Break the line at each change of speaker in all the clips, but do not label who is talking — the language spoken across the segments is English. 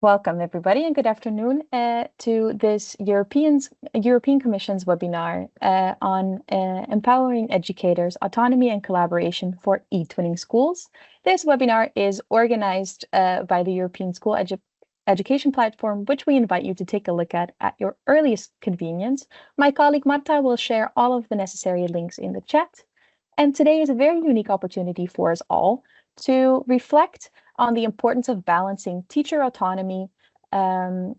Welcome, everybody, and good afternoon to this European Commission's webinar on empowering educators, autonomy and collaboration for eTwinning schools. This webinar is organized by the European School Education Platform, which we invite you to take a look at your earliest convenience. My colleague Marta will share all of the necessary links in the chat. And today is a very unique opportunity for us all to reflect on the importance of balancing teacher autonomy and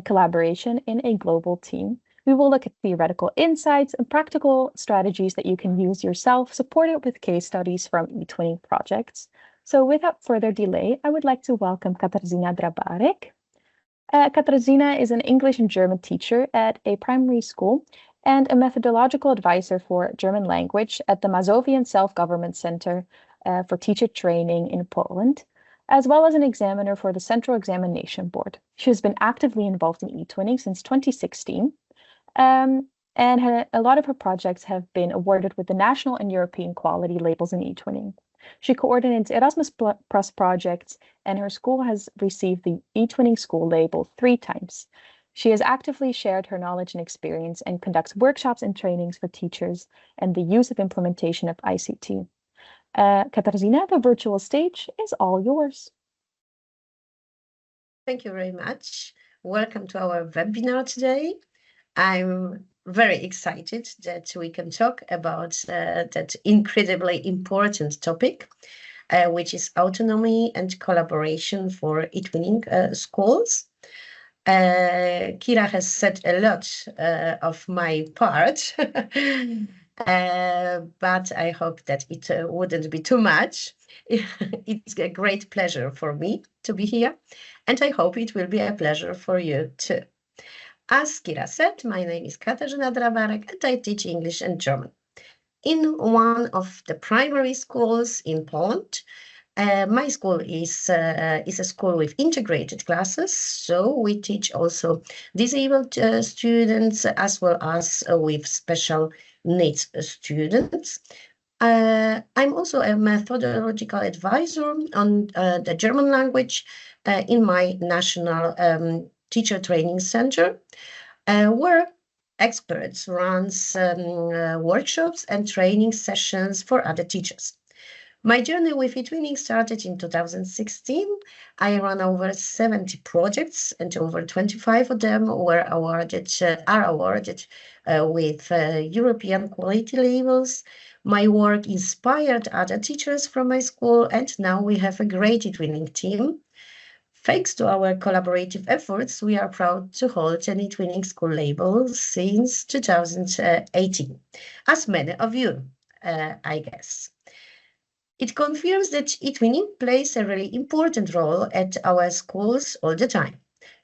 collaboration in a global team. We will look at theoretical insights and practical strategies that you can use yourself, supported with case studies from eTwinning projects. So without further delay, I would like to welcome Katarzyna Drabarek. Katarzyna is an English and German teacher at a primary school and a methodological advisor for German language at the Mazovian Self-Government Center for Teacher Training in Poland, as well as an examiner for the Central Examination Board. She has been actively involved in eTwinning since 2016, and a lot of her projects have been awarded with the national and European quality labels in eTwinning. She coordinates Erasmus Plus projects, and her school has received the eTwinning School label 3 times. She has actively shared her knowledge and experience and conducts workshops and trainings for teachers and the use of implementation of ICT. Katarzyna, the virtual stage is all yours.
Thank you very much. Welcome to our webinar today. I'm very excited that we can talk about that incredibly important topic, which is autonomy and collaboration for eTwinning schools. Kira has said a lot of my part, but I hope that it wouldn't be too much. It's a great pleasure for me to be here, and I hope it will be a pleasure for you too. As Kira said, my name is Katarzyna Drabarek, and I teach English and German in one of the primary schools in Poland. My school is a school with integrated classes, so we teach also disabled students as well as with special needs students. I'm also a methodological advisor on the German language in my national teacher training center, where experts run workshops and training sessions for other teachers. My journey with eTwinning started in 2016. I ran over 70 projects, and over 25 of them are awarded with European quality labels. My work inspired other teachers from my school, and now we have a great eTwinning team. Thanks to our collaborative efforts, we are proud to hold an eTwinning school label since 2018, as many of you, I guess. It confirms that eTwinning plays a really important role at our schools all the time.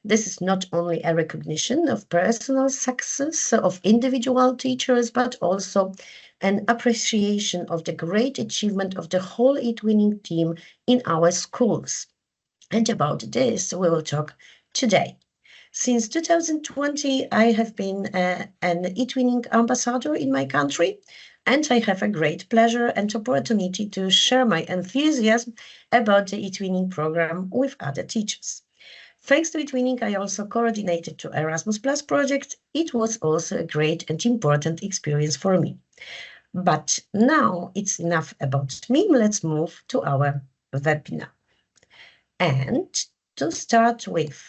This is not only a recognition of personal success of individual teachers, but also an appreciation of the great achievement of the whole eTwinning team in our schools. And about this, we will talk today. Since 2020, I have been an eTwinning ambassador in my country, and I have a great pleasure and opportunity to share my enthusiasm about the eTwinning program with other teachers. Thanks to eTwinning, I also coordinated the Erasmus Plus project. It was also a great and important experience for me. But now it's enough about me. Let's move to our webinar. And to start with,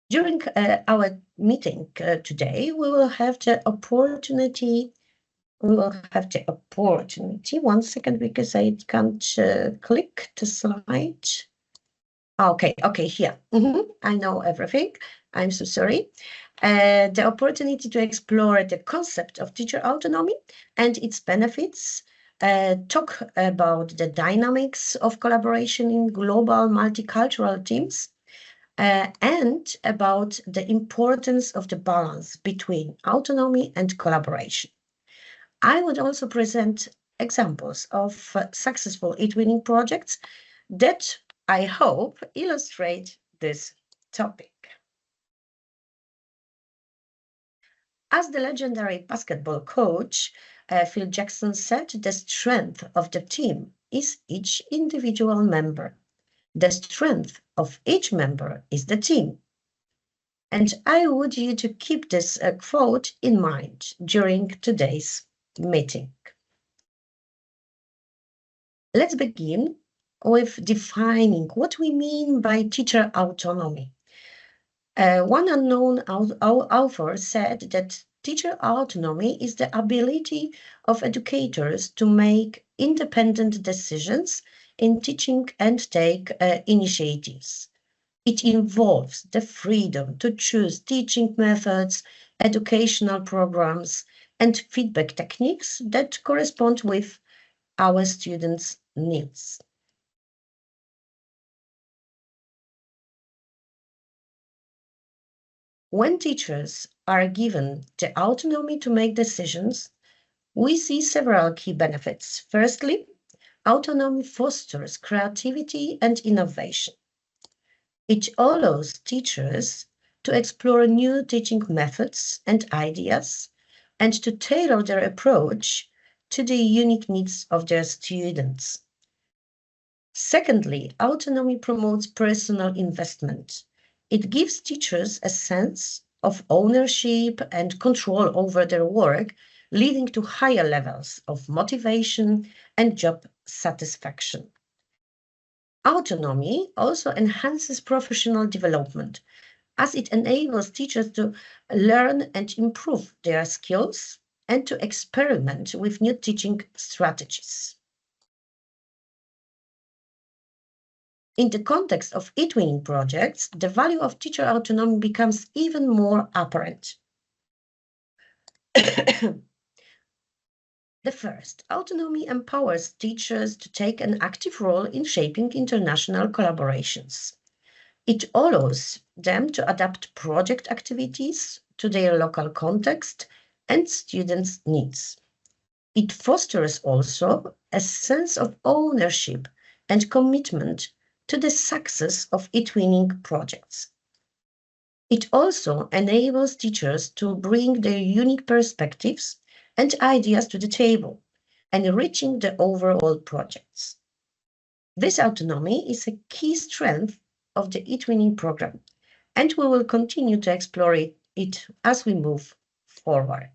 during our meeting today, we will have the opportunity. One second, because I can't click the slide. Okay, here. I know everything. I'm so sorry. The opportunity to explore the concept of teacher autonomy and its benefits, talk about the dynamics of collaboration in global multicultural teams, and about the importance of the balance between autonomy and collaboration. I would also present examples of successful eTwinning projects that I hope illustrate this topic. As the legendary basketball coach Phil Jackson said, the strength of the team is each individual member. The strength of each member is the team. And I would you to keep this quote in mind during today's meeting. Let's begin with defining what we mean by teacher autonomy. One unknown author said that teacher autonomy is the ability of educators to make independent decisions in teaching and take initiatives. It involves the freedom to choose teaching methods, educational programs, and feedback techniques that correspond with our students' needs. When teachers are given the autonomy to make decisions, we see several key benefits. Firstly, autonomy fosters creativity and innovation. It allows teachers to explore new teaching methods and ideas and to tailor their approach to the unique needs of their students. Secondly, autonomy promotes personal investment. It gives teachers a sense of ownership and control over their work, leading to higher levels of motivation and job satisfaction. Autonomy also enhances professional development, as it enables teachers to learn and improve their skills and to experiment with new teaching strategies. In the context of eTwinning projects, the value of teacher autonomy becomes even more apparent. The first, autonomy empowers teachers to take an active role in shaping international collaborations. It allows them to adapt project activities to their local context and students' needs. It fosters also a sense of ownership and commitment to the success of eTwinning projects. It also enables teachers to bring their unique perspectives and ideas to the table, enriching the overall projects. This autonomy is a key strength of the eTwinning program, and we will continue to explore it as we move forward.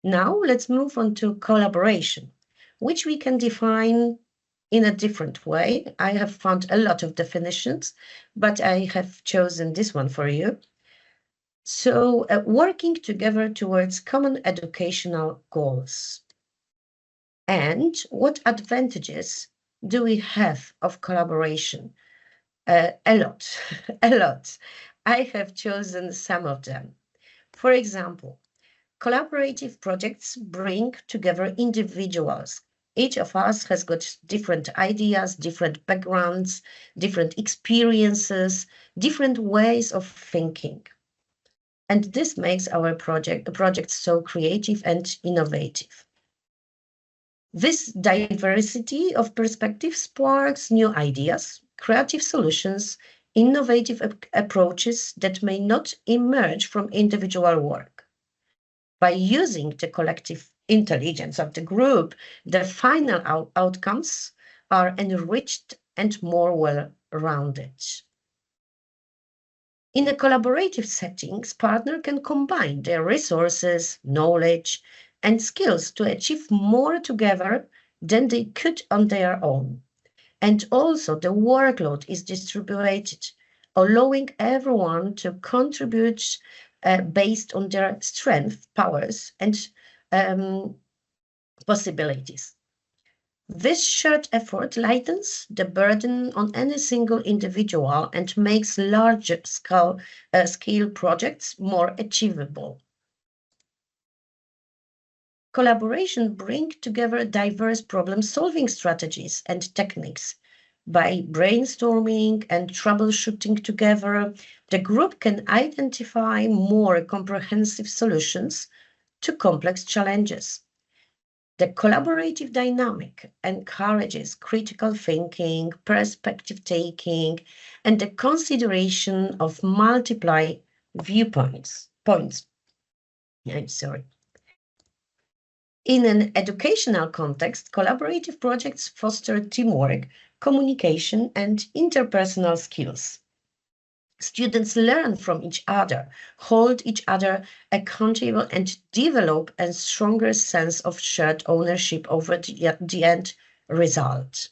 Now let's move on to collaboration, which we can define in a different way. I have found a lot of definitions, but I have chosen this one for you. So, working together towards common educational goals. And what advantages do we have of collaboration? A lot, a lot. I have chosen some of them. For example, collaborative projects bring together individuals. Each of us has got different ideas, different backgrounds, different experiences, different ways of thinking. And this makes our project so creative and innovative. This diversity of perspectives sparks new ideas, creative solutions, innovative approaches that may not emerge from individual work. By using the collective intelligence of the group, the final outcomes are enriched and more well-rounded. In a collaborative settings, partners can combine their resources, knowledge, and skills to achieve more together than they could on their own. And also the workload is distributed, allowing everyone to contribute based on their strengths, powers, and possibilities. This shared effort lightens the burden on any single individual and makes large-scale projects more achievable. Collaboration brings together diverse problem-solving strategies and techniques. By brainstorming and troubleshooting together, the group can identify more comprehensive solutions to complex challenges. The collaborative dynamic encourages critical thinking, perspective taking, and the consideration of multiple viewpoints. In an educational context, collaborative projects foster teamwork, communication, and interpersonal skills. Students learn from each other, hold each other accountable, and develop a stronger sense of shared ownership over the end result.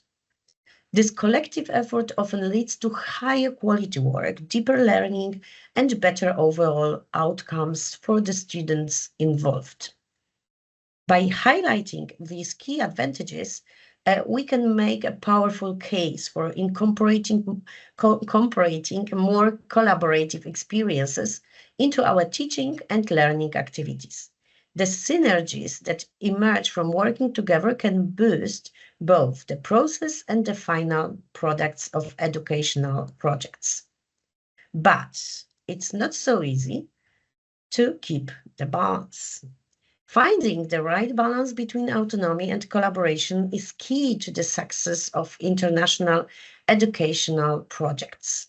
This collective effort often leads to higher quality work, deeper learning, and better overall outcomes for the students involved. By highlighting these key advantages, we can make a powerful case for incorporating more collaborative experiences into our teaching and learning activities. The synergies that emerge from working together can boost both the process and the final products of educational projects. But it's not so easy to keep the balance. Finding the right balance between autonomy and collaboration is key to the success of international educational projects.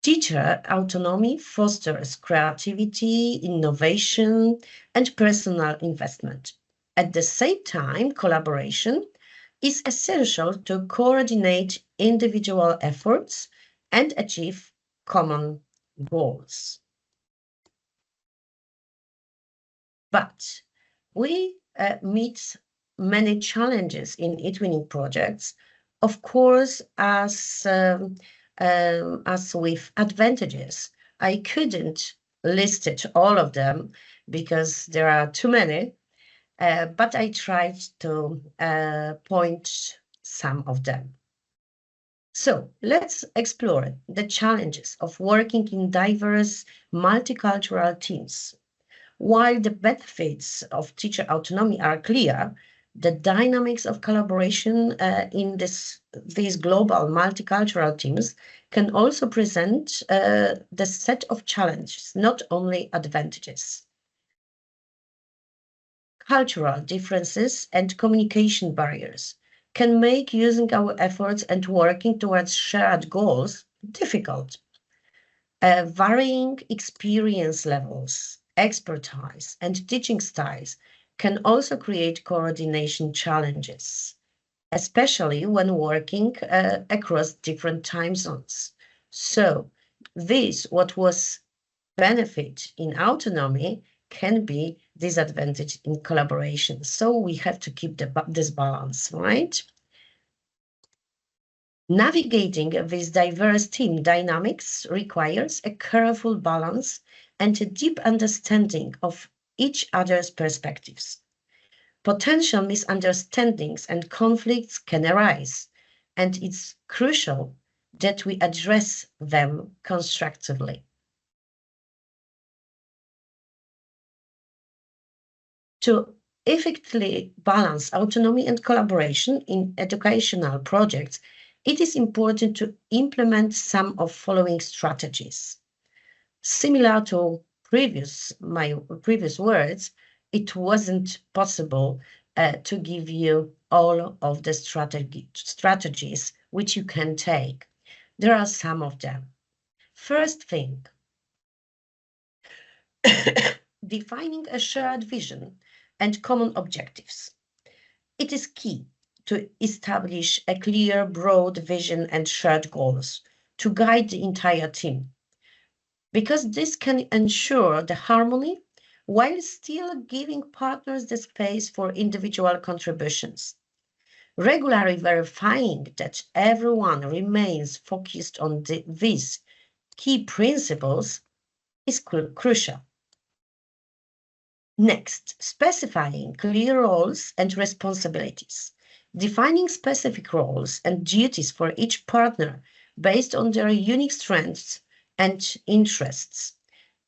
Teacher autonomy fosters creativity, innovation, and personal investment. At the same time, collaboration is essential to coordinate individual efforts and achieve common goals. But we meet many challenges in eTwinning projects, of course, as with advantages. I couldn't list it all of them because there are too many, but I tried to point some of them. So let's explore the challenges of working in diverse multicultural teams. While the benefits of teacher autonomy are clear, the dynamics of collaboration in these global multicultural teams can also present the set of challenges, not only advantages. Cultural differences and communication barriers can make using our efforts and working towards shared goals difficult. Varying experience levels, expertise, and teaching styles can also create coordination challenges, especially when working across different time zones. So what was benefit in autonomy can be disadvantage in collaboration. So we have to keep this balance, right? Navigating these diverse team dynamics requires a careful balance and a deep understanding of each other's perspectives. Potential misunderstandings and conflicts can arise, and it's crucial that we address them constructively. To effectively balance autonomy and collaboration in educational projects, it is important to implement some of following strategies. Similar to my previous words, it wasn't possible to give you all of the strategies which you can take. There are some of them. First thing, defining a shared vision and common objectives. It is key to establish a clear, broad vision and shared goals to guide the entire team, because this can ensure the harmony while still giving partners the space for individual contributions. Regularly verifying that everyone remains focused on these key principles is crucial. Next, specifying clear roles and responsibilities. Defining specific roles and duties for each partner based on their unique strengths and interests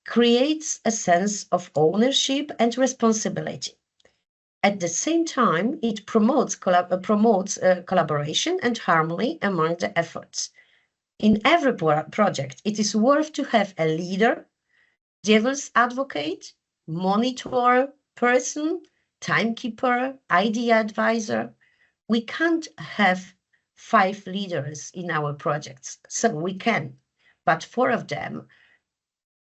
creates a sense of ownership and responsibility. At the same time, it promotes collaboration and harmony among the efforts. In every project, it is worth to have a leader, devil's advocate, monitor person, timekeeper, idea advisor. We can't have 5 leaders in our projects, so we can, but 4 of them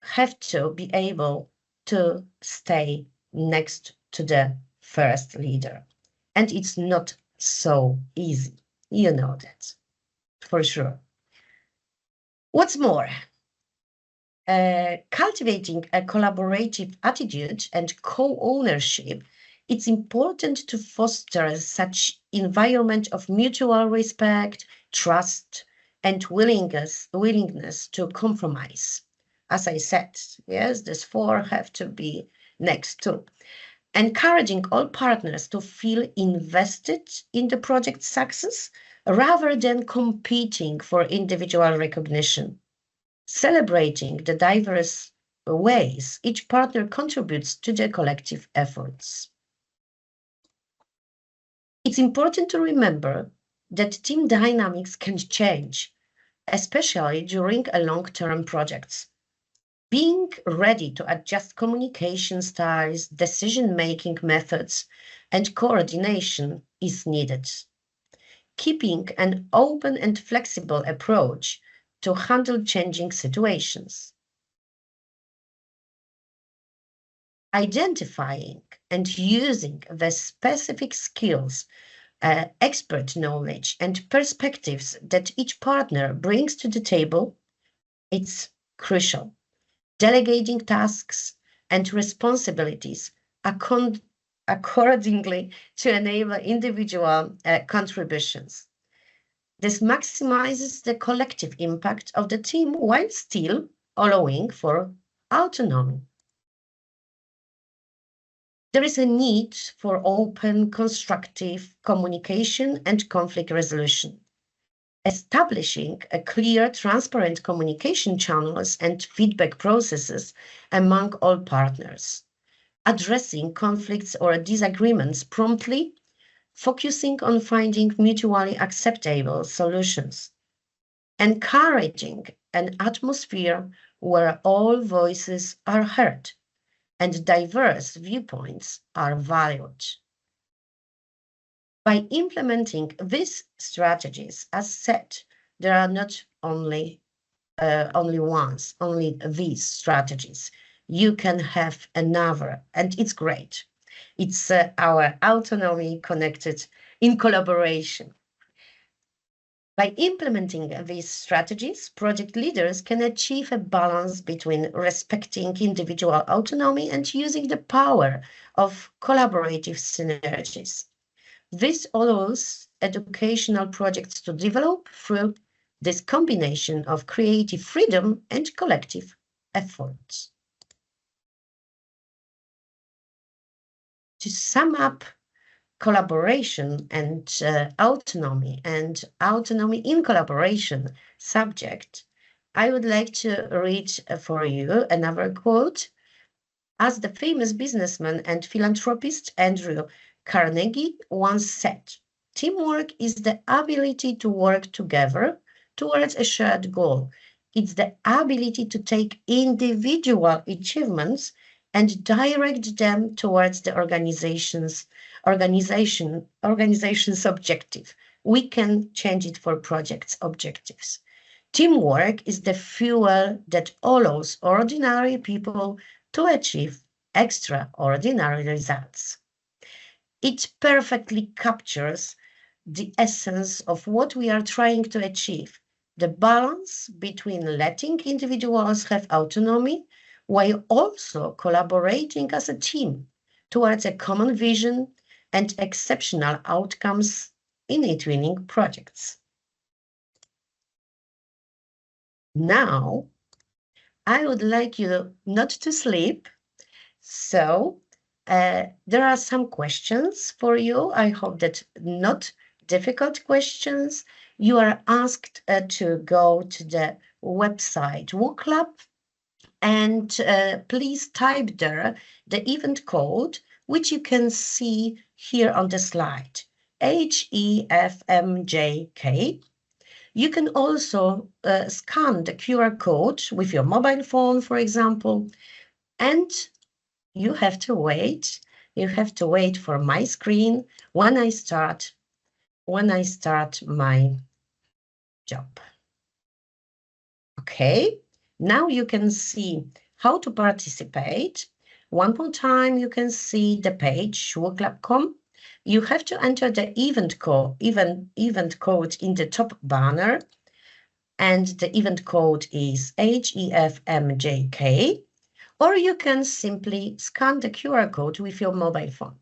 have to be able to stay next to the first leader. And it's not so easy. You know that for sure. What's more, cultivating a collaborative attitude and co-ownership, it's important to foster such environment of mutual respect, trust, and willingness to compromise. As I said, yes, these four have to be next to. Encouraging all partners to feel invested in the project's success rather than competing for individual recognition. Celebrating the diverse ways each partner contributes to the collective efforts. It's important to remember that team dynamics can change, especially during a long-term projects. Being ready to adjust communication styles, decision-making methods, and coordination is needed. Keeping an open and flexible approach to handle changing situations. Identifying and using the specific skills, expert knowledge, and perspectives that each partner brings to the table, it's crucial. Delegating tasks and responsibilities accordingly to enable individual contributions. This maximizes the collective impact of the team while still allowing for autonomy. There is a need for open, constructive communication and conflict resolution. Establishing a clear, transparent communication channels and feedback processes among all partners. Addressing conflicts or disagreements promptly, focusing on finding mutually acceptable solutions. Encouraging an atmosphere where all voices are heard and diverse viewpoints are valued. By implementing these strategies, as said, there are not only these strategies. You can have another, and it's great. It's our autonomy connected in collaboration. By implementing these strategies, project leaders can achieve a balance between respecting individual autonomy and using the power of collaborative synergies. This allows educational projects to develop through this combination of creative freedom and collective efforts. To sum up collaboration and autonomy in collaboration subject, I would like to read for you another quote. As the famous businessman and philanthropist Andrew Carnegie once said, teamwork is the ability to work together towards a shared goal. It's the ability to take individual achievements and direct them towards the organization's objective. We can change it for projects' objectives. Teamwork is the fuel that allows ordinary people to achieve extraordinary results. It perfectly captures the essence of what we are trying to achieve, the balance between letting individuals have autonomy while also collaborating as a team towards a common vision and exceptional outcomes in eTwinning projects. Now, I would like you not to sleep, so there are some questions for you. I hope that not difficult questions. You are asked to go to the website WooClub and please type there the event code, which you can see here on the slide, HEFMJK. You can also scan the QR code with your mobile phone, for example, and you have to wait. You have to wait for my screen when I start my job. Okay, now you can see how to participate. One more time, you can see the page, wooclub.com. You have to enter the event code in the top banner, and the event code is HEFMJK, or you can simply scan the QR code with your mobile phone.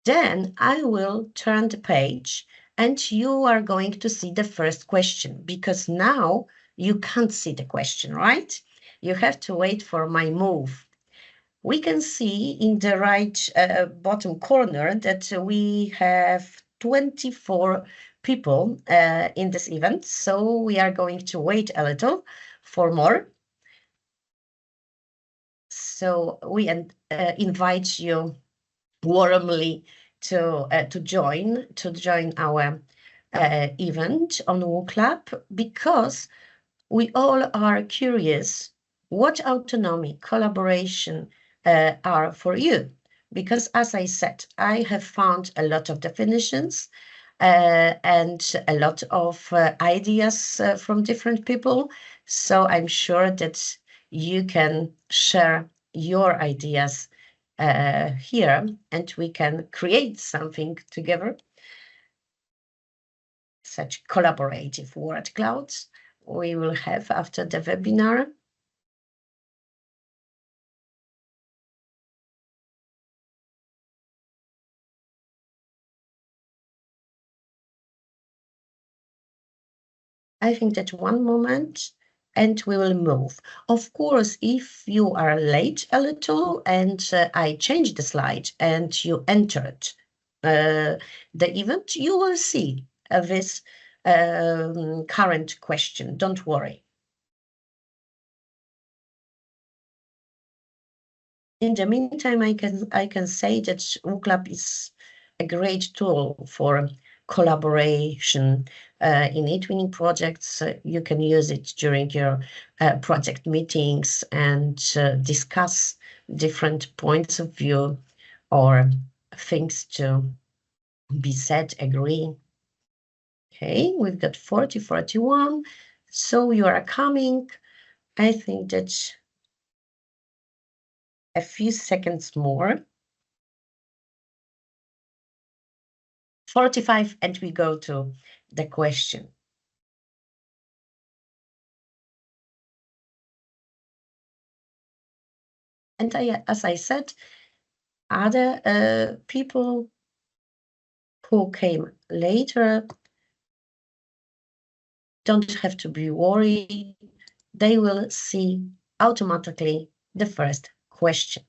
Then I will turn the page and you are going to see the first question, because now you can't see the question, right? You have to wait for my move. We can see in the right bottom corner that we have 24 people in this event. So we are going to wait a little for more. So we invite you warmly to join our event on WooClub, because we all are curious what autonomy, collaboration are for you. Because as I said, I have found a lot of definitions and a lot of ideas from different people. So I'm sure that you can share your ideas here and we can create something together. Such collaborative word clouds we will have after the webinar. I think that one moment and we will move. Of course, if you are late a little and I change the slide and you entered the event, you will see this current question. Don't worry. In the meantime, I can say that WooClub is a great tool for collaboration in eTwinning projects. You can use it during your project meetings and discuss different points of view or things to be said, agree. Okay, we've got 40, 41. So you are coming. I think that a few seconds more. 45, and we go to the question. And as I said, other people who came later don't have to be worried. They will see automatically the first question.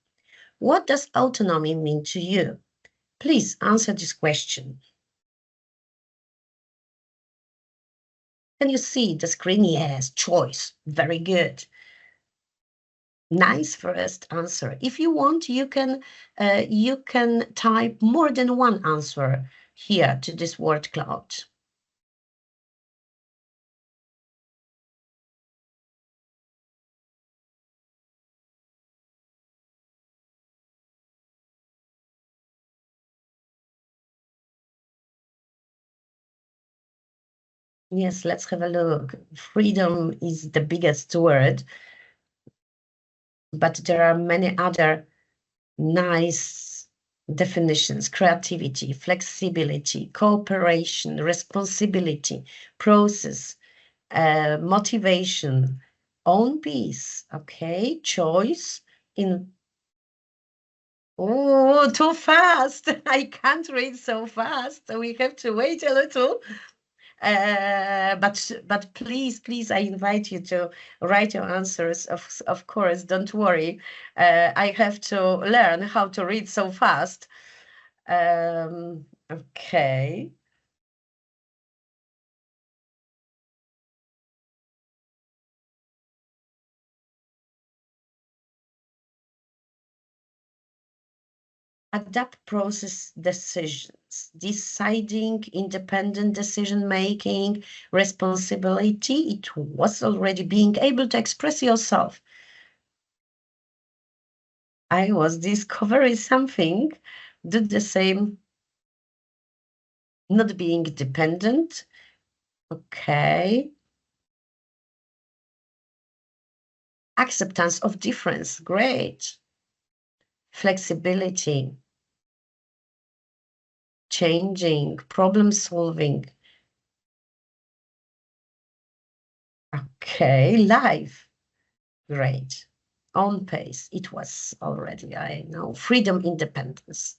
What does autonomy mean to you? Please answer this question. Can you see the screen? Yes, choice. Very good. Nice first answer. If you want, you can type more than one answer here to this word cloud. Yes, let's have a look. Freedom is the biggest word, but there are many other nice definitions: creativity, flexibility, cooperation, responsibility, process, motivation, own peace, okay, choice, in. Oh, too fast. I can't read so fast. We have to wait a little. But please, I invite you to write your answers. Of course, don't worry. I have to learn how to read so fast. Okay. Adapt process decisions, deciding, independent decision making, responsibility. It was already being able to express yourself. I was discovering something, do the same, not being dependent. Okay. Acceptance of difference, great. Flexibility. exchanging, problem solving. Okay, live. Great. On pace. It was already, I know. Freedom, independence.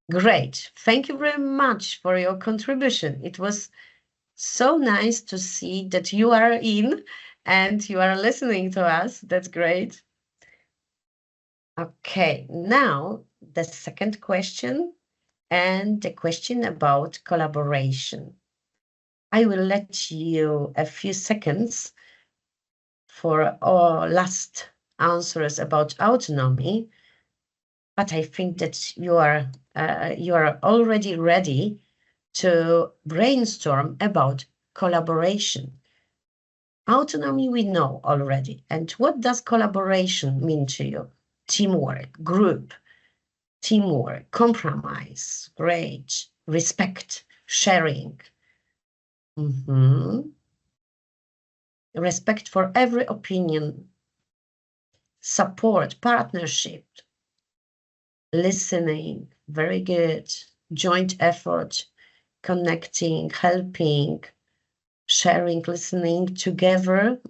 Great. Thank you very much for your contribution. It was so nice to see that you are in and you are listening to us. That's great. Okay, now the second question and the question about collaboration. I will let you a few seconds for our last answers about autonomy, but I think that you are already ready to brainstorm about collaboration. Autonomy we know already. And what does collaboration mean to you? Teamwork, group, teamwork, compromise, great, respect, sharing. Respect for every opinion, support, partnership, listening, very good, joint effort, connecting, helping, sharing, listening together.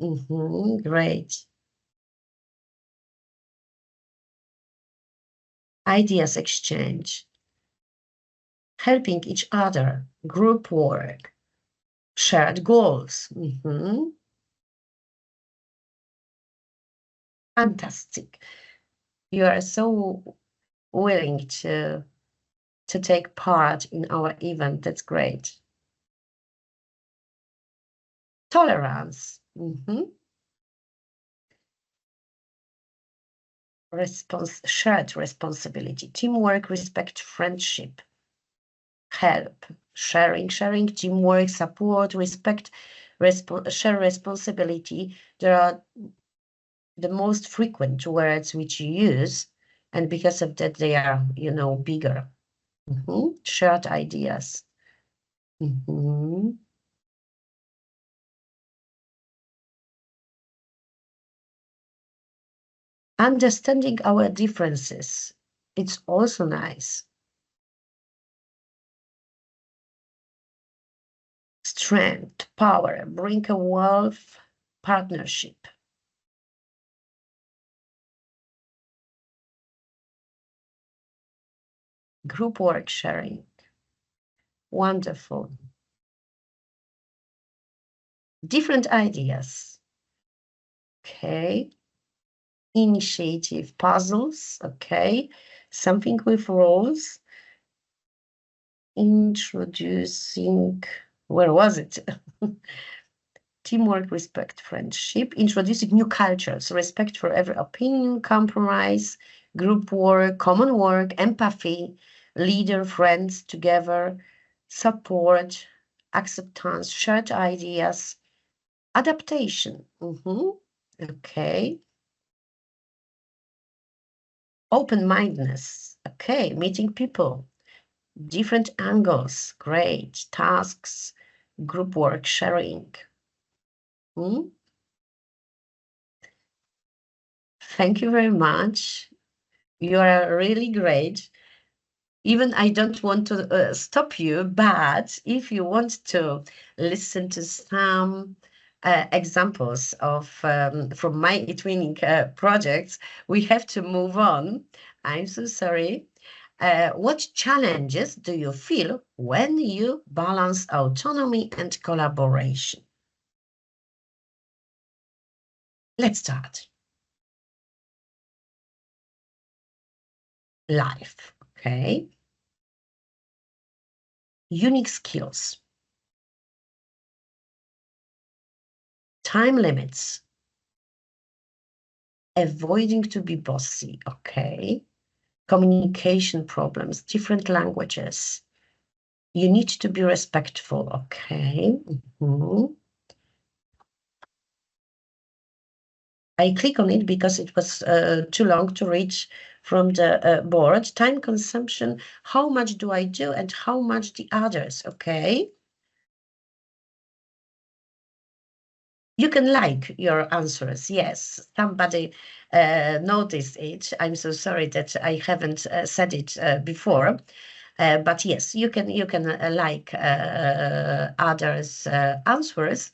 Great. Ideas exchange, helping each other, group work, shared goals. Fantastic. You are so willing to take part in our event. That's great. Tolerance. Shared responsibility, teamwork, respect, friendship, help, sharing, teamwork, support, respect, share responsibility. There are the most frequent words which you use, and because of that, they are, bigger. Shared ideas. Understanding our differences. It's also nice. Strength, power, bring a wealth, partnership. Group work sharing. Wonderful. Different ideas. Okay. Initiative, puzzles. Okay. Something with roles. Introducing, where was it? Teamwork, respect, friendship. Introducing new cultures, respect for every opinion, compromise, group work, common work, empathy, leader, friends together, support, acceptance, shared ideas, adaptation. Okay. Open-mindedness. Okay. Meeting people, different angles, great. Tasks, group work, sharing. Thank you very much. You are really great. Even I don't want to stop you, but if you want to listen to some examples of from my eTwinning projects, we have to move on. I'm so sorry. What challenges do you feel when you balance autonomy and collaboration? Let's start. Life, okay. Unique skills. Time limits. Avoiding to be bossy, okay. Communication problems, different languages. You need to be respectful, okay. I click on it because it was too long to reach from the board. Time consumption, how much do I do and how much the others, okay. You can like your answers. Yes, somebody noticed it. I'm so sorry that I haven't said it before. But yes, you can like others' answers.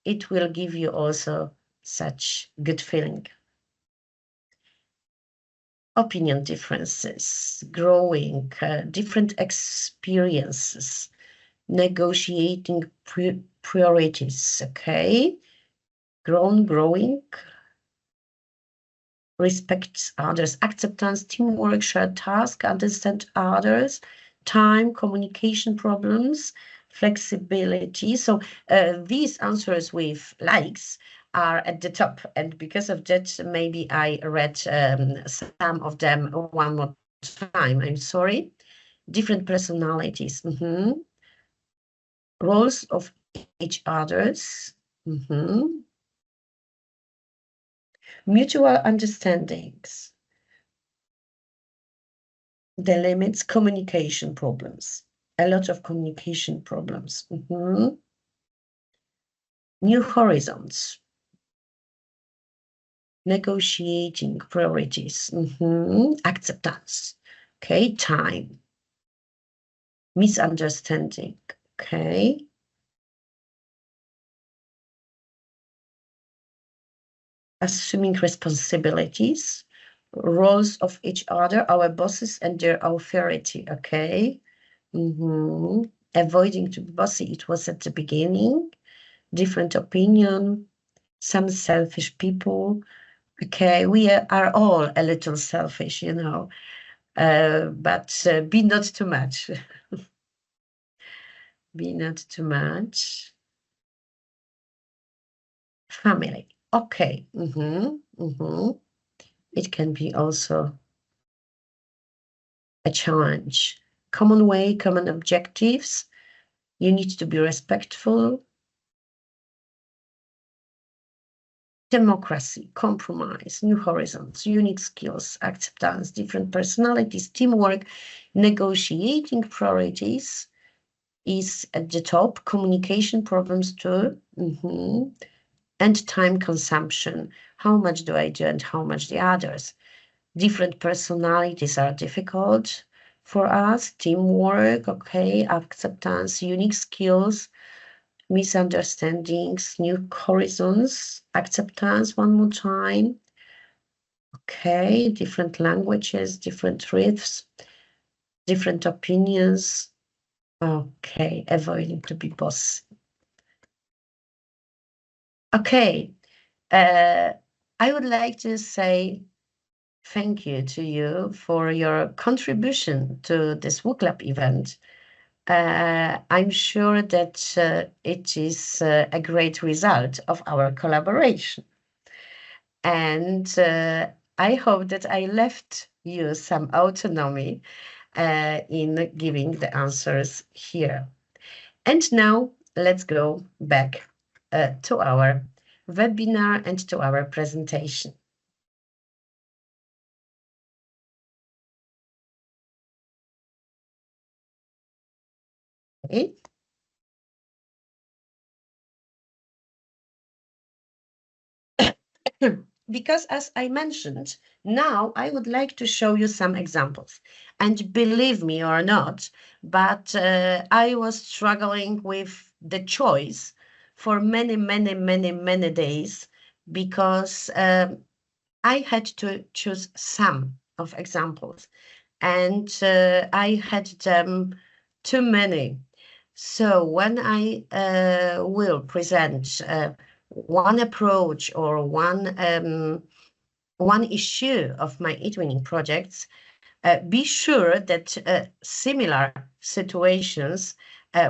It will give you also such good feeling. Opinion differences, growing, different experiences, negotiating priorities, okay? Growing, respects others, acceptance, teamwork, shared task, understand others, time, communication problems, flexibility. So these answers with likes are at the top, and because of that, maybe I read some of them one more time. I'm sorry. Different personalities, roles of each others, mutual understandings, the limits, communication problems, a lot of communication problems, new horizons, negotiating priorities, acceptance, okay, time, misunderstanding, okay, assuming responsibilities, roles of each other, our bosses and their authority, okay, avoiding to be bossy, it was at the beginning, different opinion, some selfish people, okay, we are all a little selfish, you know, but be not too much. Be not too much. Family, okay, It can be also a challenge. Common way, common objectives. You need to be respectful. Democracy, compromise, new horizons, unique skills, acceptance, different personalities, teamwork, negotiating priorities is at the top, communication problems too, and time consumption. How much do I do and how much the others? Different personalities are difficult for us, teamwork, okay, acceptance, unique skills, misunderstandings, new horizons, acceptance one more time. Okay, different languages, different riffs, different opinions. Okay, avoiding to be boss. Okay, I would like to say thank you to you for your contribution to this book club event. I'm sure that it is a great result of our collaboration. And I hope that I left you some autonomy in giving the answers here. And now let's go back to our webinar and to our presentation. Okay. Because as I mentioned, now I would like to show you some examples. And believe me or not, but I was struggling with the choice for many days because I had to choose some of examples and I had them too many. So when I will present one approach or one issue of my eTwinning projects, be sure that similar situations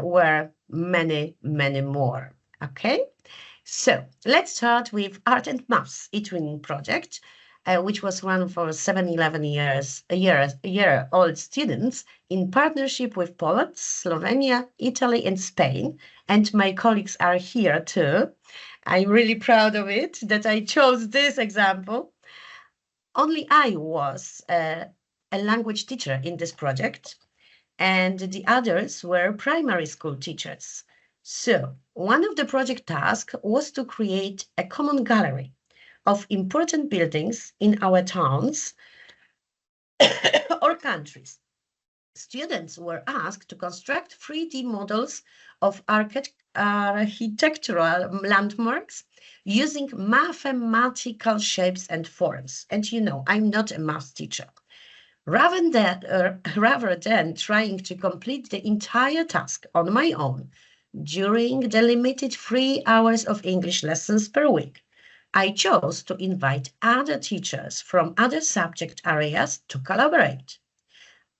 were many more. Okay, so let's start with Art and Maths eTwinning project, which was run for 7-11 year old students in partnership with Poland, Slovenia, Italy, and Spain. And my colleagues are here too. I'm really proud of it that I chose this example. Only I was a language teacher in this project, and the others were primary school teachers. So one of the project tasks was to create a common gallery of important buildings in our towns or countries. Students were asked to construct 3D models of architectural landmarks using mathematical shapes and forms. And you know, I'm not a math teacher. Rather than trying to complete the entire task on my own during the limited 3 hours of English lessons per week, I chose to invite other teachers from other subject areas to collaborate.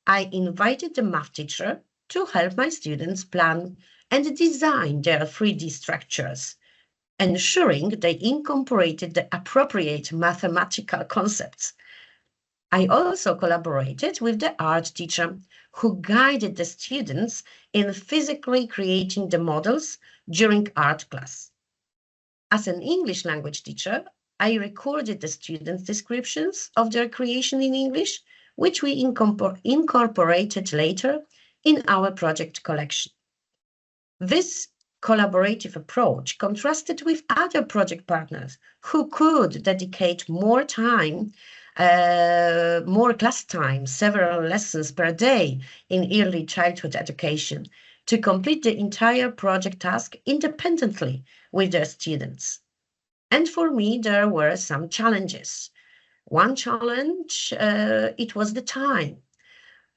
I invited the math teacher to help my students plan and design their 3D structures, ensuring they incorporated the appropriate mathematical concepts. I also collaborated with the art teacher who guided the students in physically creating the models during art class. As an English language teacher, I recorded the students' descriptions of their creation in English, which we incorporated later in our project collection. This collaborative approach contrasted with other project partners who could dedicate more time, more class time, several lessons per day in early childhood education to complete the entire project task independently with their students. And for me, there were some challenges. One challenge, it was the time.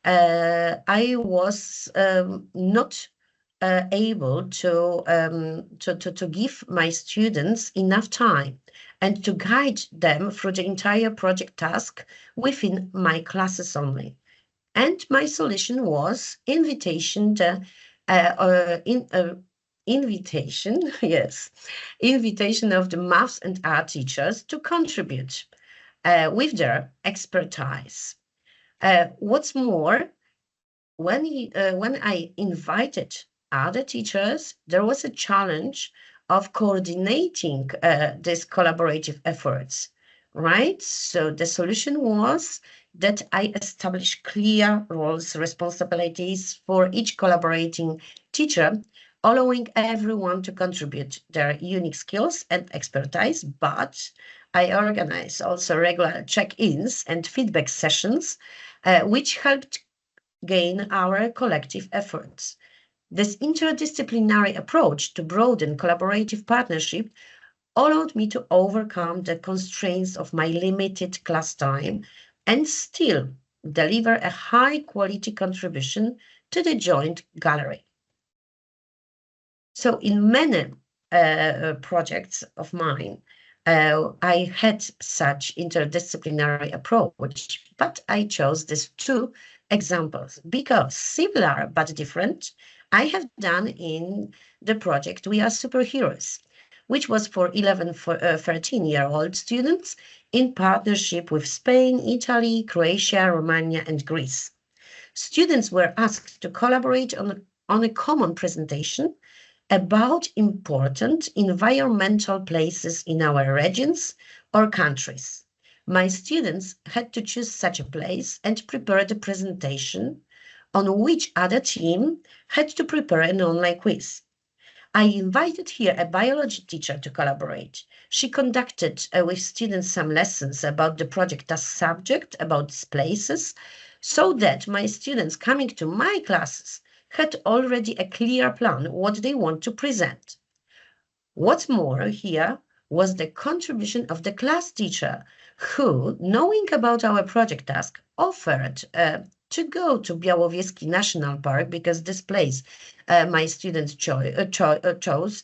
I was not able to give my students enough time and to guide them through the entire project task within my classes only. And my solution was invitation, yes, invitation of the maths and art teachers to contribute with their expertise. What's more, when I invited other teachers, there was a challenge of coordinating these collaborative efforts, right? So the solution was that I established clear roles, responsibilities for each collaborating teacher, allowing everyone to contribute their unique skills and expertise, but I organized also regular check-ins and feedback sessions, which helped gain our collective efforts. This interdisciplinary approach to broaden collaborative partnership allowed me to overcome the constraints of my limited class time and still deliver a high quality contribution to the joint gallery. So in many projects of mine, I had such interdisciplinary approach, but I chose these two examples because similar but different, I have done in the project We Are Superheroes, which was for 11, 13-year-old students in partnership with Spain, Italy, Croatia, Romania, and Greece. Students were asked to collaborate on a common presentation about important environmental places in our regions or countries. My students had to choose such a place and prepare the presentation, on which other team had to prepare an online quiz. I invited here a biology teacher to collaborate. She conducted with students some lessons about the project as subject, about these places, so that my students coming to my classes had already a clear plan what they want to present. What's more here was the contribution of the class teacher who, knowing about our project task, offered to go to Białowieski National Park because this place my students chose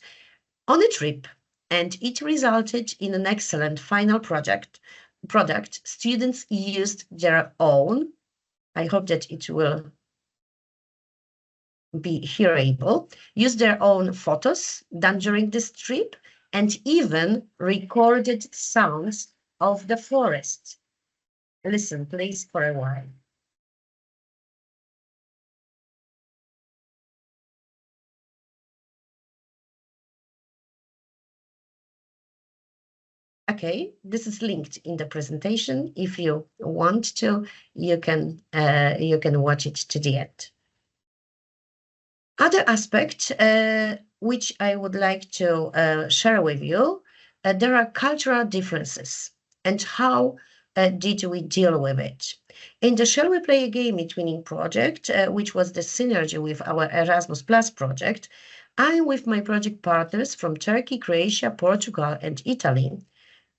on a trip, and it resulted in an excellent final product. Students used their own, I hope that it will be hearable, use their own photos done during this trip, and even recorded sounds of the forest. Listen, please, for a while. Okay, this is linked in the presentation. If you want to, you can watch it to the end. Other aspect which I would like to share with you, there are cultural differences and how did we deal with it? In the Shall We Play a Game eTwinning project, which was the synergy with our Erasmus Plus project, I, with my project partners from Turkey, Croatia, Portugal, and Italy,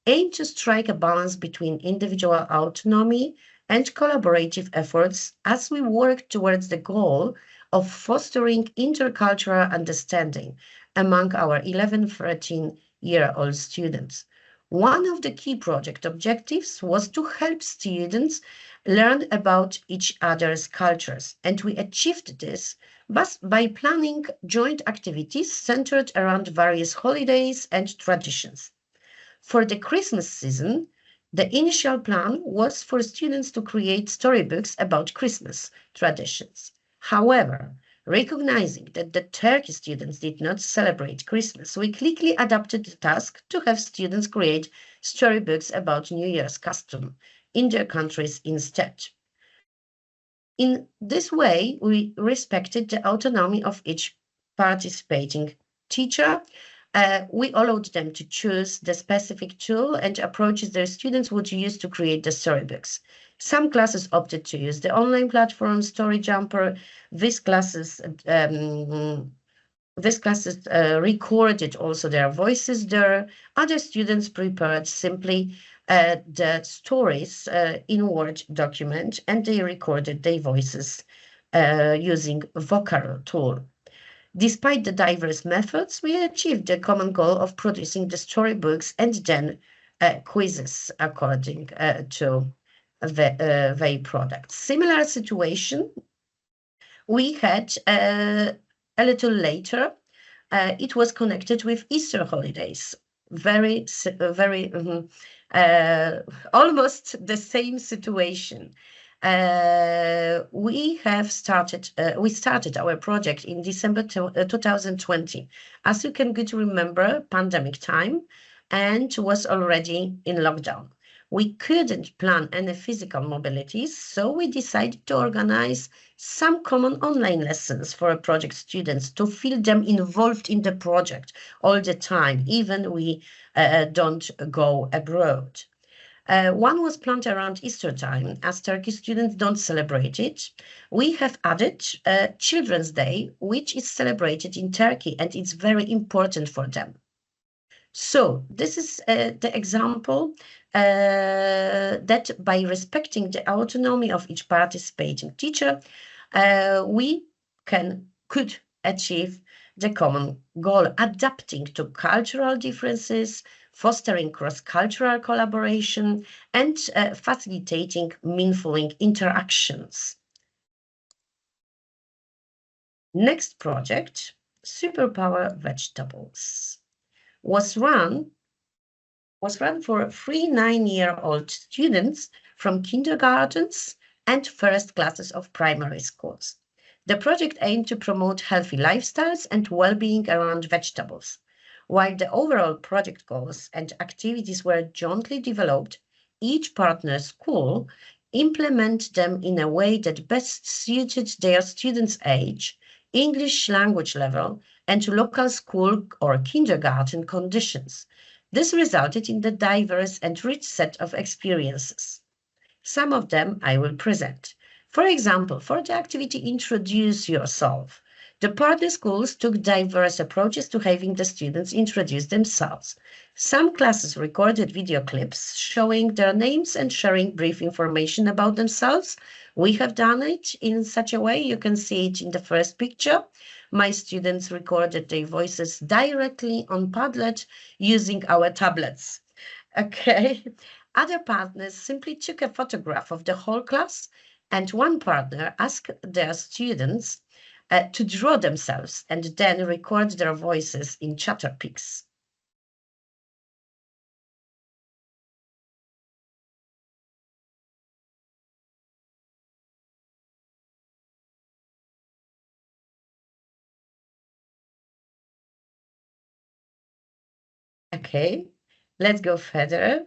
aim to strike a balance between individual autonomy and collaborative efforts as we work towards the goal of fostering intercultural understanding among our 11, 13-year-old students. One of the key project objectives was to help students learn about each other's cultures, and we achieved this by planning joint activities centered around various holidays and traditions. For the Christmas season, the initial plan was for students to create storybooks about Christmas traditions. However, recognizing that the Turkey students did not celebrate Christmas, we quickly adapted the task to have students create storybooks about New Year's custom in their countries instead. In this way, we respected the autonomy of each participating teacher. We allowed them to choose the specific tool and approaches their students would use to create the storybooks. Some classes opted to use the online platform Story Jumper. These classes recorded also their voices there. Other students prepared simply the stories in Word document, and they recorded their voices using vocal tool. Despite the diverse methods, we achieved the common goal of producing the storybooks and then quizzes according to the product. Similar situation we had a little later. It was connected with Easter holidays. Very, almost the same situation. We started our project in December 2020. As you can good remember, pandemic time, and was already in lockdown. We couldn't plan any physical mobilities, so we decided to organize some common online lessons for project students to feel them involved in the project all the time, even we don't go abroad. One was planned around Easter time, as Turkish students don't celebrate it. We have added Children's Day, which is celebrated in Turkey, and it's very important for them. So this is the example that by respecting the autonomy of each participating teacher, we could achieve the common goal, adapting to cultural differences, fostering cross-cultural collaboration, and facilitating meaningful interactions. Next project, Superpower Vegetables, was run for 3 9-year-old students from kindergartens and first classes of primary schools. The project aimed to promote healthy lifestyles and well-being around vegetables. While the overall project goals and activities were jointly developed, each partner school implemented them in a way that best suited their students' age, English language level, and local school or kindergarten conditions. This resulted in the diverse and rich set of experiences. Some of them I will present. For example, for the activity Introduce Yourself, the partner schools took diverse approaches to having the students introduce themselves. Some classes recorded video clips showing their names and sharing brief information about themselves. We have done it in such a way, you can see it in the first picture. My students recorded their voices directly on Padlet using our tablets. Okay. Other partners simply took a photograph of the whole class, and one partner asked their students to draw themselves and then record their voices in Chatterpix. Okay, let's go further.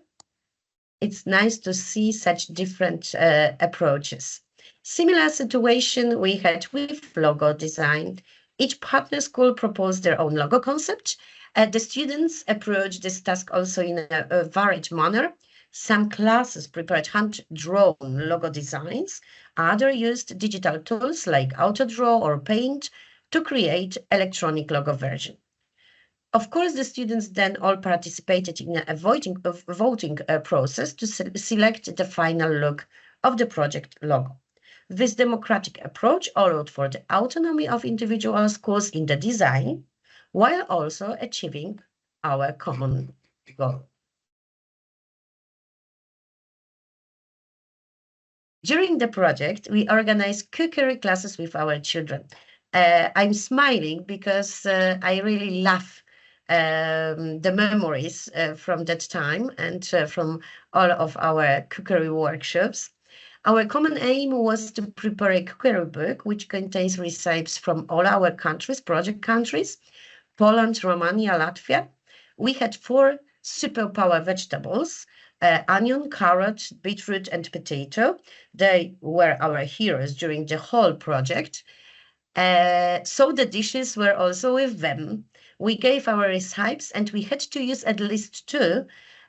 It's nice to see such different approaches. Similar situation we had with logo design. Each partner school proposed their own logo concept. The students approached this task also in a varied manner. Some classes prepared hand-drawn logo designs. Others used digital tools like AutoDraw or Paint to create electronic logo version. Of course, the students then all participated in a voting process to select the final look of the project logo. This democratic approach allowed for the autonomy of individual schools in the design, while also achieving our common goal. During the project, we organized cookery classes with our children. I'm smiling because I really love the memories from that time and from all of our cookery workshops. Our common aim was to prepare a cookery book which contains recipes from all our countries, project countries, Poland, Romania, Latvia. We had 4 superpower vegetables, onion, carrot, beetroot, and potato. They were our heroes during the whole project. So the dishes were also with them. We gave our recipes and we had to use at least 2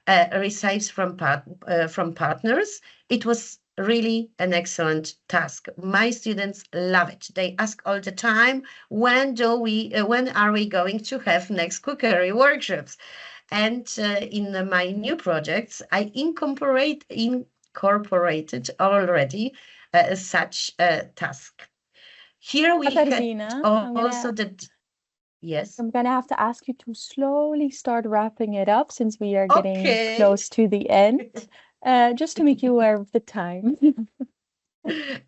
recipes from partners. It was really an excellent task. My students love it. They ask all the time, when are we going to have next cookery workshops? And in my new projects, I incorporated already such a task. Here we
Katarzyna,
had also yes.
I'm gonna have to ask you to slowly start wrapping it up since we are getting close to the end, just to make you aware of the time.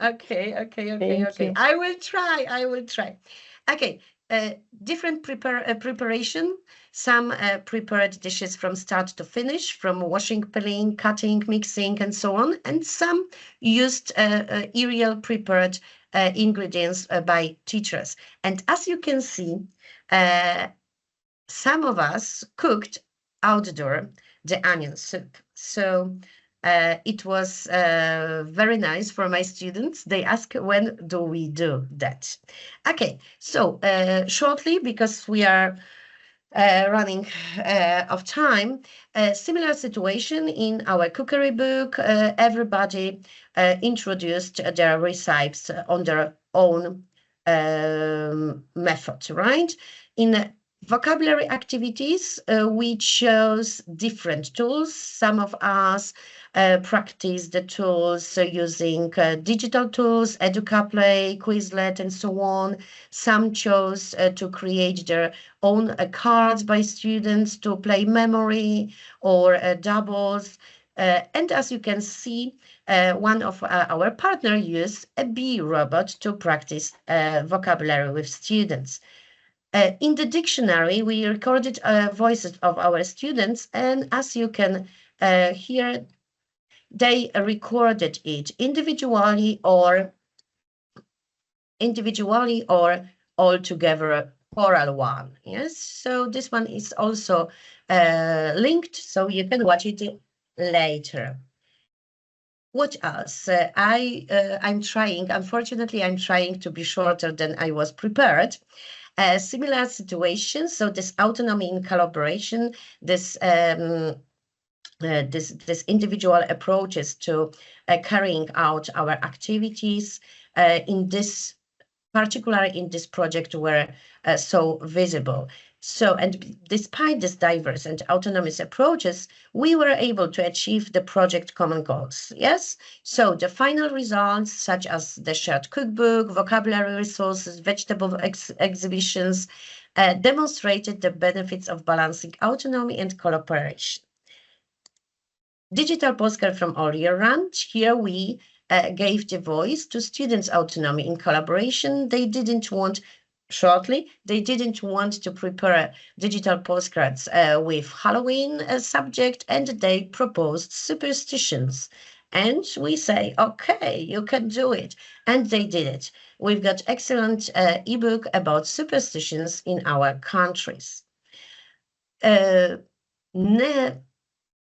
Okay.
Thank you.
I will try. Okay, different preparation. Some prepared dishes from start to finish, from washing, peeling, cutting, mixing, and so on. And some used aerial prepared ingredients by teachers. And as you can see, some of us cooked outdoor the onion soup. So it was very nice for my students. They ask, when do we do that? Okay, so shortly, because we are running of time, a similar situation in our cookery book. Everybody introduced their recipes on their own method, right? In vocabulary activities, we chose different tools. Some of us practice the tools using digital tools, EducaPlay, Quizlet, and so on. Some chose to create their own cards by students to play memory or doubles. And as you can see, one of our partners used a bee robot to practice vocabulary with students. In the dictionary, we recorded voices of our students, and as you can hear, they recorded it individually or all together, oral one. Yes, so this one is also linked, so you can watch it later. What else? I'm trying, unfortunately, I'm trying to be shorter than I was prepared. Similar situation, so this autonomy in collaboration, this individual approaches to carrying out our activities particularly in this project, were so visible. So, and despite this diverse and autonomous approaches, we were able to achieve the project common goals. Yes. So the final results, such as the shared cookbook, vocabulary resources, vegetable exhibitions, demonstrated the benefits of balancing autonomy and cooperation. Digital postcard from all year round. Here we gave the voice to students' autonomy in collaboration. They didn't want to prepare digital postcards with Halloween subject, and they proposed superstitions. And we say, okay, you can do it. And they did it. We've got excellent ebook about superstitions in our countries.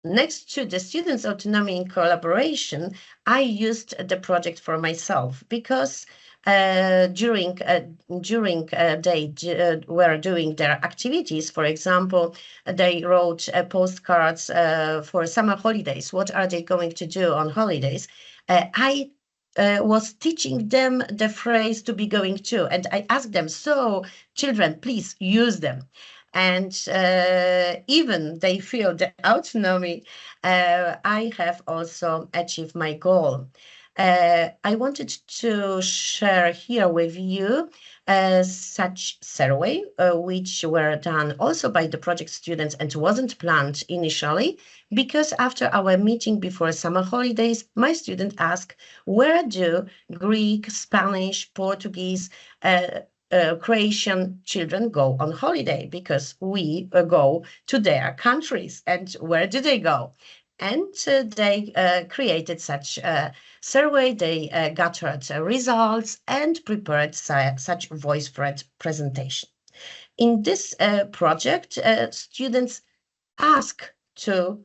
Next to the students' autonomy and collaboration, I used the project for myself because they were doing their activities. For example, they wrote postcards for summer holidays. What are they going to do on holidays? I was teaching them the phrase to be going to, and I asked them, so children, please use them. And even they feel the autonomy, I have also achieved my goal. I wanted to share here with you such survey, which were done also by the project students and wasn't planned initially, because after our meeting before summer holidays, my student asked, where do Greek, Spanish, Portuguese, Croatian children go on holiday? Because we go to their countries. And where do they go? And they created such a survey, they gathered results and prepared such voice-thread presentation. In this project, students asked to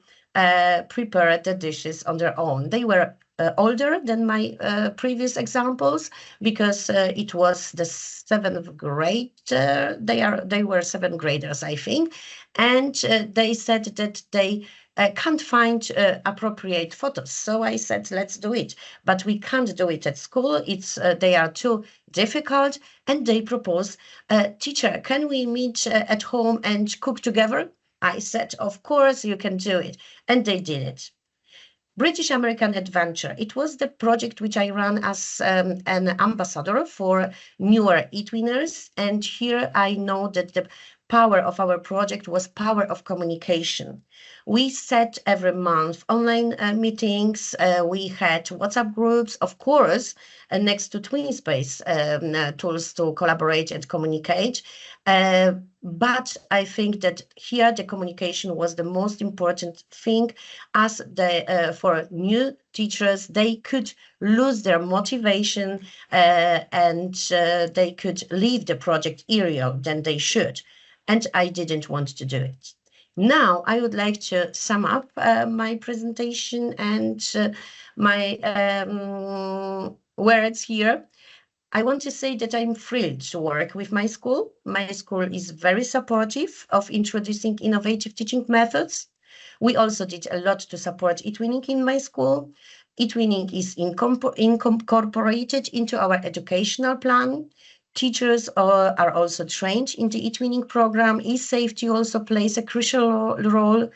prepare the dishes on their own. They were older than my previous examples because it was the seventh grade. They were seventh graders, I think, and they said that they can't find appropriate photos. So I said, let's do it, but we can't do it at school. They are too difficult, and they propose, teacher, can we meet at home and cook together? I said, of course you can do it. And they did it. British American Adventure. It was the project which I ran as an ambassador for newer eTwinners. And here I know that the power of our project was power of communication. We set every month online meetings. We had WhatsApp groups, of course, next to TwinSpace tools to collaborate and communicate. But I think that here the communication was the most important thing, as for new teachers, they could lose their motivation and they could leave the project earlier than they should. And I didn't want to do it. Now, I would like to sum up my presentation and my words here. I want to say that I'm thrilled to work with my school. My school is very supportive of introducing innovative teaching methods. We also did a lot to support eTwinning in my school. eTwinning is incorporated into our educational plan. Teachers are also trained in the eTwinning program. E-safety also plays a crucial role.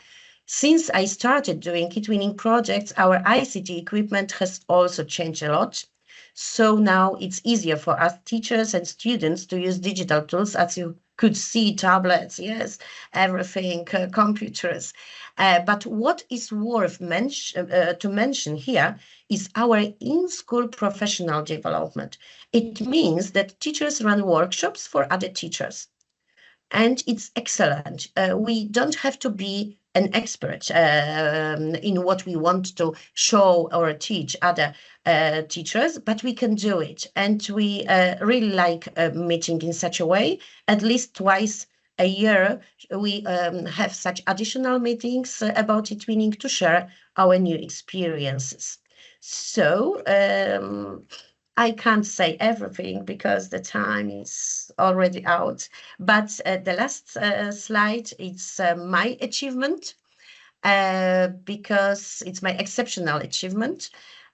Since I started doing eTwinning projects, our ICT equipment has also changed a lot. So now it's easier for us teachers and students to use digital tools, as you could see, tablets, yes, everything, computers. But what is worth to mention here is our in-school professional development. It means that teachers run workshops for other teachers. And it's excellent. We don't have to be an expert in what we want to show or teach other teachers, but we can do it. And we really like meeting in such a way. At least twice a year, we have such additional meetings about eTwinning to share our new experiences. So I can't say everything because the time is already out, but the last slide, it's my achievement because it's my exceptional achievement.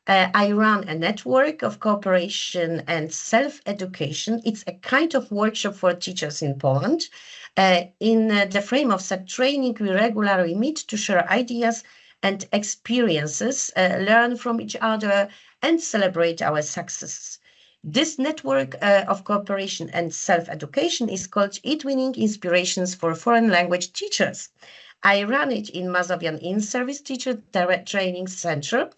I run a network of cooperation and self-education. It's a kind of workshop for teachers in Poland. In the frame of such training, we regularly meet to share ideas and experiences, learn from each other, and celebrate our successes. This network of cooperation and self-education is called eTwinning Inspirations for Foreign Language Teachers. I run it in Mazovian in-service teacher training center,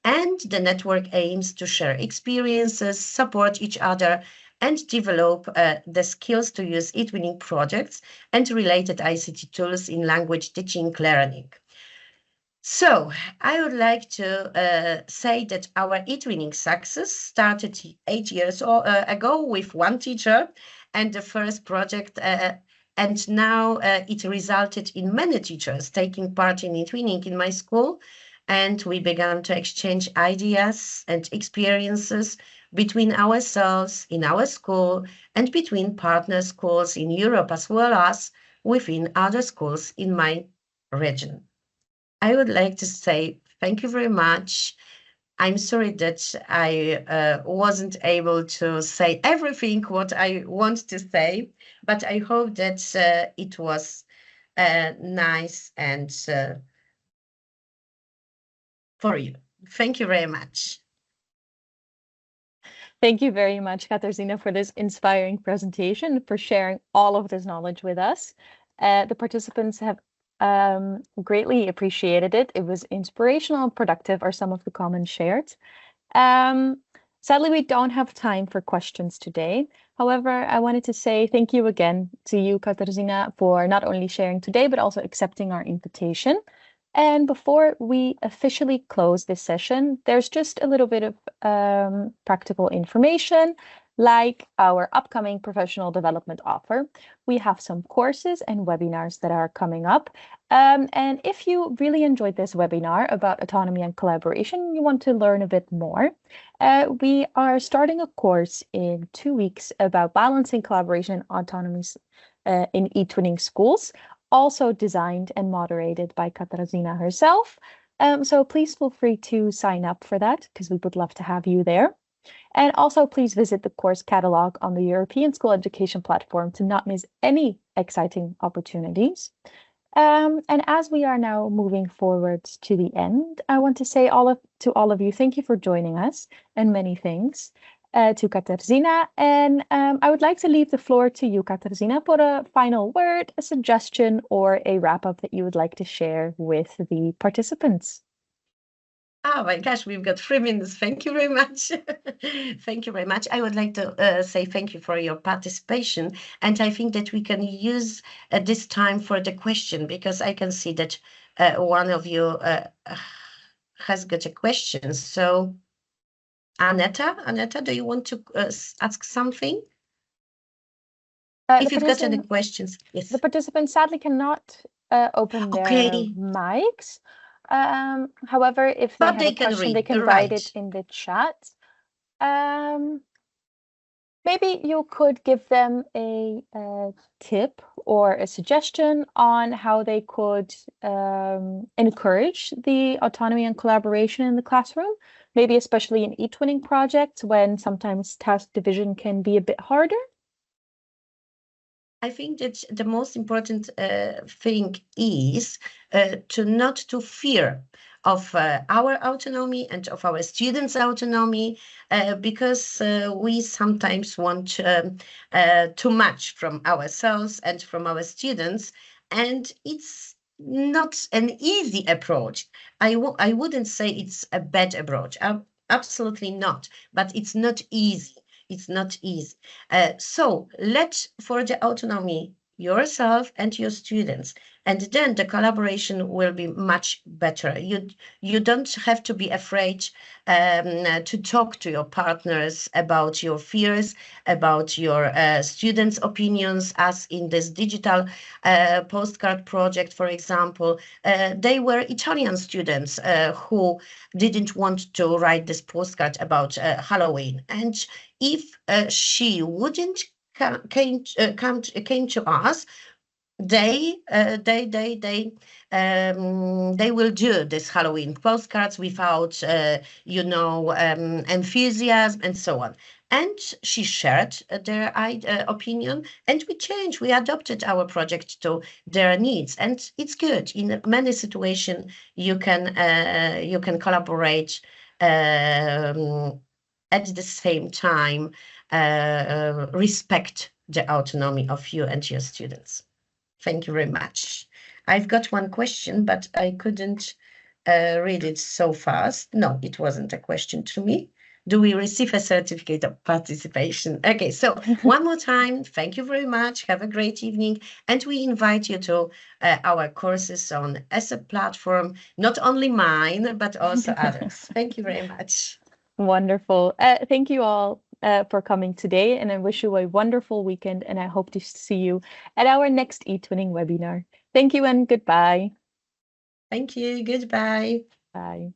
and the network aims to share experiences, support each other, and develop the skills to use eTwinning projects and related ICT tools in language teaching learning. So I would like to say that our eTwinning success started 8 years ago with one teacher and the first project, and now it resulted in many teachers taking part in eTwinning in my school, and we began to exchange ideas and experiences between ourselves in our school and between partner schools in Europe as well as within other schools in my region. I would like to say thank you very much. I'm sorry that I wasn't able to say everything what I want to say, but I hope that it was nice and for you. Thank you very much.
Thank you very much, Katarzyna, for this inspiring presentation, for sharing all of this knowledge with us. The participants have greatly appreciated it. It was inspirational and productive are some of the comments shared. Sadly, we don't have time for questions today. However, I wanted to say thank you again to you, Katarzyna, for not only sharing today, but also accepting our invitation. And before we officially close this session, there's just a little bit of practical information, like our upcoming professional development offer. We have some courses and webinars that are coming up. And if you really enjoyed this webinar about autonomy and collaboration, you want to learn a bit more, we are starting a course in 2 weeks about balancing collaboration and autonomy in eTwinning schools, also designed and moderated by Katarzyna herself. So please feel free to sign up for that because we would love to have you there. And also please visit the course catalog on the European School Education platform to not miss any exciting opportunities. And as we are now moving forward to the end, I want to say to all of you, thank you for joining us and many thanks to Katarzyna. And I would like to leave the floor to you, Katarzyna, for a final word, a suggestion, or a wrap up that you would like to share with the participants.
Oh my gosh, we've got 3 minutes. Thank you very much. Thank you very much. I would like to say thank you for your participation. And I think that we can use this time for the question because I can see that one of you has got a question. So, Aneta, do you want to ask something? If you've got any questions, yes.
The participants sadly cannot open their mics. However, if they have a question, they can write it in the chat. Maybe you could give them a tip or a suggestion on how they could encourage the autonomy and collaboration in the classroom, maybe especially in eTwinning projects when sometimes task division can be a bit harder.
I think that the most important thing is to not to fear of our autonomy and of our students' autonomy, because we sometimes want too much from ourselves and from our students, and it's not an easy approach. I wouldn't say it's a bad approach, absolutely not, but it's not easy. It's not easy. So let for the autonomy yourself and your students, and then the collaboration will be much better. You don't have to be afraid to talk to your partners about your fears, about your students' opinions, as in this digital postcard project, for example. They were Italian students who didn't want to write this postcard about Halloween. And if she wouldn't came to us, they will do this Halloween postcards without enthusiasm and so on. And she shared their opinion, and we adopted our project to their needs, and it's good. In many situations, you can collaborate at the same time, respect the autonomy of you and your students. Thank you very much. I've got one question, but I couldn't read it so fast. No, it wasn't a question to me. Do we receive a certificate of participation? Okay, so one more time, thank you very much. Have a great evening. And we invite you to our courses on as a platform, not only mine, but also others. Thank you very much.
Wonderful. Thank you all for coming today, and I wish you a wonderful weekend, and I hope to see you at our next eTwinning webinar. Thank you and goodbye.
Thank you. Goodbye.
Bye.